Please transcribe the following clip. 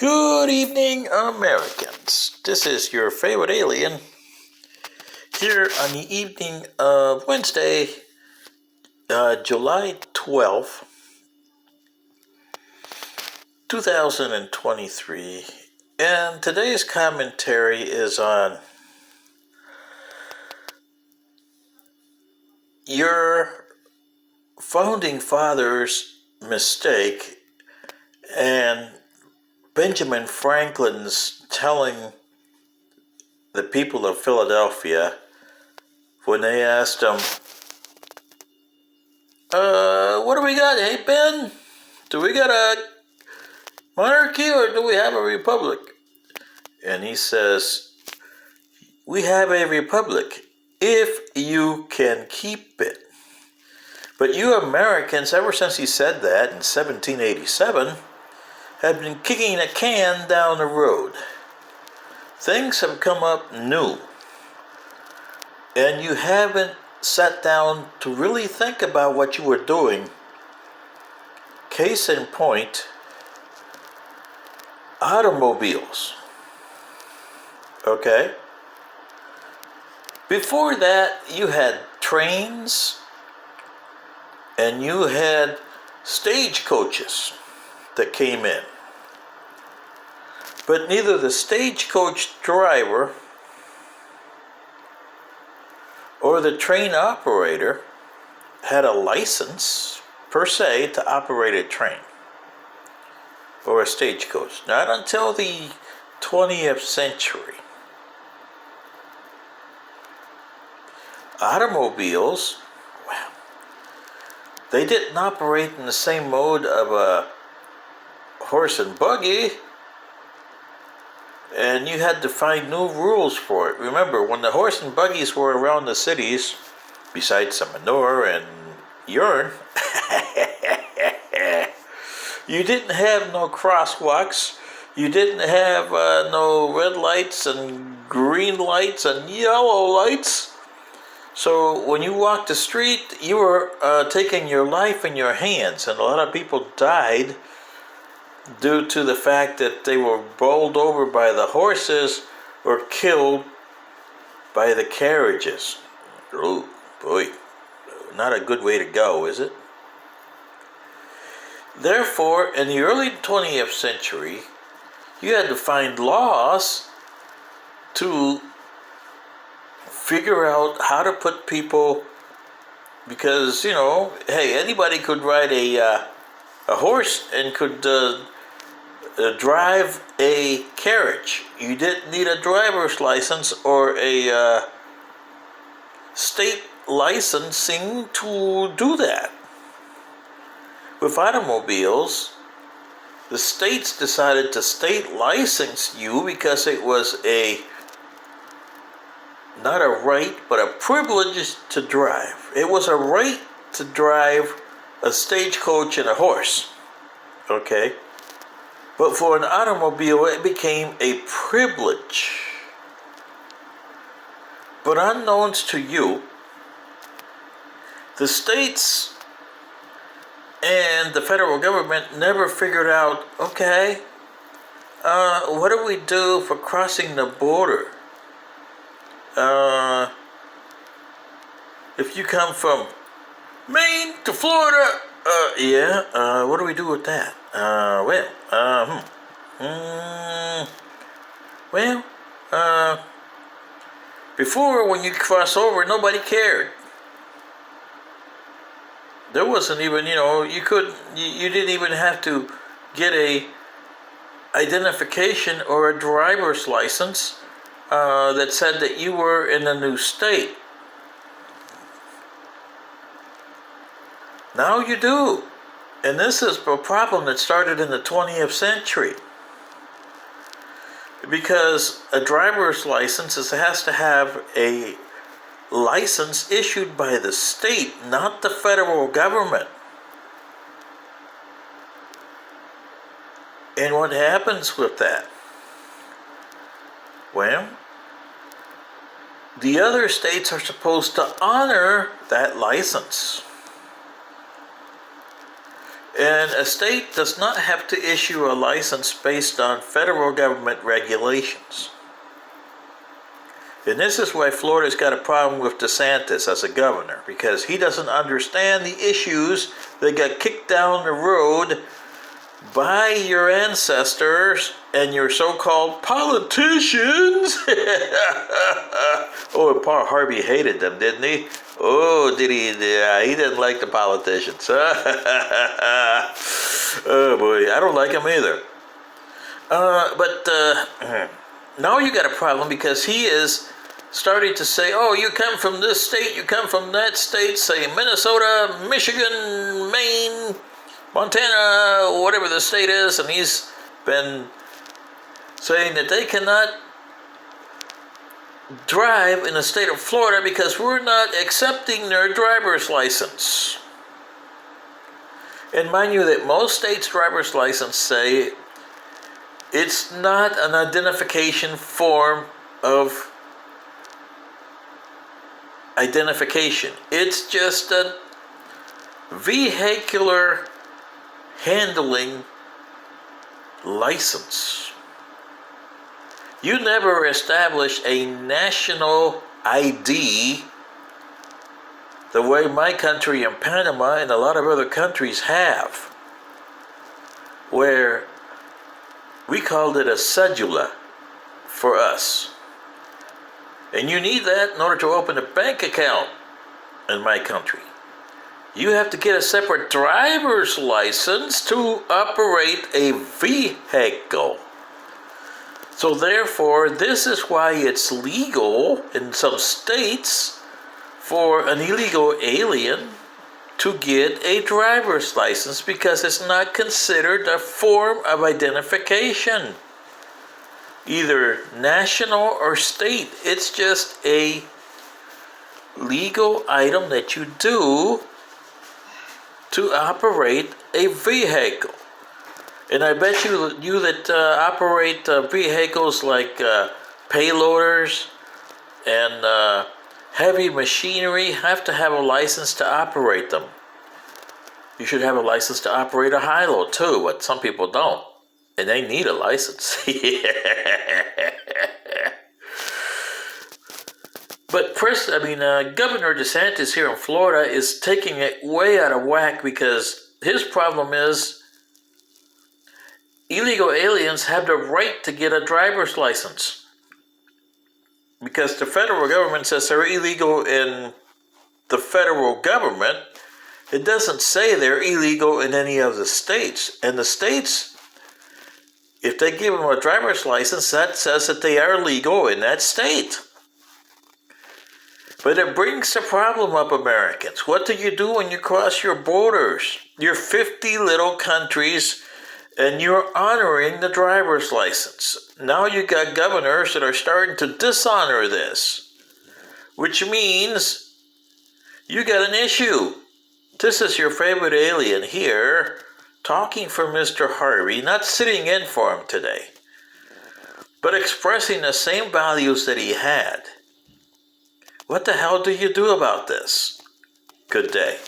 Good evening, Americans. This is your favorite alien here on the evening of Wednesday, July 12th, 2023. And today's commentary is on your founding fathers' mistake and Benjamin Franklin's telling the people of Philadelphia when they asked him, what do we got, hey Ben? Do we got a monarchy or do we have a republic? And he says, we have a republic if you can keep it. But you Americans, ever since he said that in 1787, have been kicking a can down the road. Things have come up new. And you haven't sat down to really think about what you were doing. Case in point, automobiles. Okay? Before that, you had trains and you had stagecoaches that came in. But neither the stagecoach driver or the train operator had a license per se to operate a train or a stagecoach. Not until the 20th century. Automobiles, well, they didn't operate in the same mode of a horse and buggy, and you had to find new rules for it. Remember, when the horse and buggies were around the cities, besides some manure and urine, you didn't have no crosswalks, you didn't have no red lights and green lights and yellow lights. So when you walked the street, you were taking your life in your hands, and a lot of people died due to the fact that they were bowled over by the horses or killed by the carriages. Oh boy, not a good way to go, is it? Therefore, in the early 20th century, you had to find laws to figure out how to put people, because, you know, hey, anybody could ride a horse and could drive a carriage. You didn't need a driver's license or a state licensing to do that. With automobiles, the states decided to state license you because it was not a right, but a privilege to drive. It was a right to drive a stagecoach and a horse. Okay? But for an automobile, it became a privilege. But unknowns to you, the states and the federal government never figured out, okay, what do we do for crossing the border? If you come from Maine to Florida, what do we do with that? Before, when you cross over, nobody cared. There wasn't even, you didn't even have to get a identification or a driver's license that said that you were in a new state. Now you do. And this is a problem that started in the 20th century. Because a driver's license has to have a license issued by the state, not the federal government. And what happens with that? Well, the other states are supposed to honor that license. And And a state does not have to issue a license based on federal government regulations. And this is why Florida's got a problem with DeSantis as a governor, because he doesn't understand the issues that got kicked down the road by your ancestors and your so-called politicians. Oh, and Paul Harvey hated them, didn't he? Oh, did he? Yeah, he didn't like the politicians. Oh boy, I don't like him either. But now you got a problem because he is starting to say, oh, you come from this state, you come from that state, say Minnesota, Michigan, Maine, Montana, whatever the state is, and he's been saying that they cannot drive in the state of Florida because we're not accepting their driver's license. And mind you that most states' driver's license say it's not an identification form of identification. It's just a vehicular handling license. You never establish a national ID the way my country and Panama and a lot of other countries have, where we called it a cedula for us. And you need that in order to open a bank account in my country. You have to get a separate driver's license to operate a vehicle. So therefore, this is why it's legal in some states for an illegal alien to get a driver's license, because it's not considered a form of identification, either national or state. It's just a legal item that you do to operate a vehicle. And I bet you that operate vehicles like payloaders and heavy machinery have to have a license to operate them. You should have a license to operate a high-low too, but some people don't. And they need a license. But Governor DeSantis here in Florida is taking it way out of whack, because his problem is illegal aliens have the right to get a driver's license. Because the federal government says they're illegal in the federal government, it doesn't say they're illegal in any of the states. And the states, if they give them a driver's license, that says that they are legal in that state. But it brings the problem up, Americans. What do you do when you cross your borders? You're 50 little countries, and you're honoring the driver's license. Now you got governors that are starting to dishonor this, which means you got an issue. This is your favorite alien here, talking for Mr. Harvey, not sitting in for him today, but expressing the same values that he had. What the hell do you do about this? Good day.